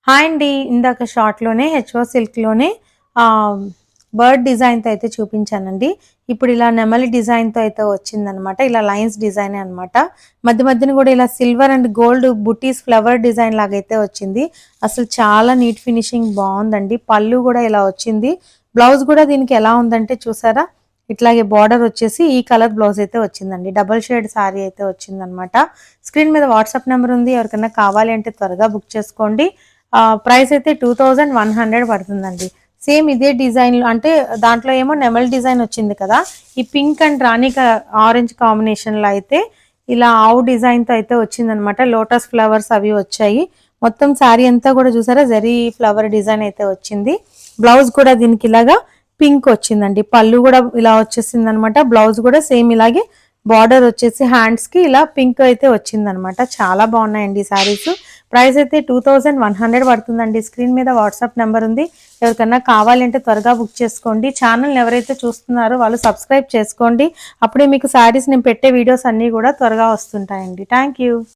Hi అండి. ఇందాక షార్ట్‌లోనే HO సిల్క్‌లోనే bird డిజైన్‌తో అయితే చూపించానండి. ఇప్పుడు ఇలా నెమలి డిజైన్‌తో అయితే వచ్చిందనమాట. ఇలా లైన్స్ డిజైనే అనమాట. మధ్య మధ్యన గూడా ఇలా silver and gold buttis flower design లాగైతే వచ్చింది. అసలు చాలా నీట్ ఫినిషింగ్ బావుందండి. పళ్ళు గూడా ఇలా వచ్చింది. బ్లౌజ్ గూడా దీనికి ఎలా ఉందంటే చూసారా? ఇట్లాగే బార్డర్ వచ్చేసి ఈ కలర్ బ్లౌజ్ అయితే వచ్చిందండి. డబుల్ షేడ్ సారీ అయితే వచ్చిందనమాట. స్క్రీన్ మీద వాట్సాప్ నెంబర్ ఉంది. ఎవరికైనా కావాలి అంటే త్వరగా బుక్ చేసుకోండి. ప్రైస్ అయితే 2100 పడుతుందండి. సేమ్ ఇదే డిజైన్‌లో అంటే దాంట్లో ఏమో నెమలి డిజైన్ వచ్చింది కదా! ఈ పింక్ అండ్ రాణి ఆరెంజ్ కాంబినేషన్‌లో అయితే ఇలా ఆవు డిజైన్‌తో అయితే వచ్చిందనమాట. లోటస్ ఫ్లవర్స్ అవి వచ్చాయి. మొత్తం శారీ అంతా కూడా చూసారా జరీ ఫ్లవర్ డిజైన్ అయితే వచ్చింది. బ్లౌజ్ కూడా దీనికి ఇలాగా పింక్ వచ్చిందండి. పళ్ళు కూడా ఇలా వచ్చేసిందనమాట. బ్లౌజ్ కూడా సేమ్ ఇలాగే బార్డర్ వచ్చేసి హ్యాండ్స్‌కి ఇలా పింక్ అయితే వచ్చిందనమాట. చాలా బాగున్నాయండి ఈ శారీస్. ప్రైస్ అయితే 2100 పడుతుందండి. స్క్రీన్ మీద వాట్సాప్ నెంబర్ ఉంది. ఎవరికన్నా కావాలంటే త్వరగా బుక్ చేసుకోండి. ఛానల్‌ని ఎవరైతే చూస్తున్నారో వాళ్ళు సబ్స్క్రైబ్ చేసుకోండి. అప్పుడే మీకు శారీస్ నేను పెట్టే వీడియోస్ అన్నీ కూడా త్వరగా వస్తుంటాయండి. Thank you.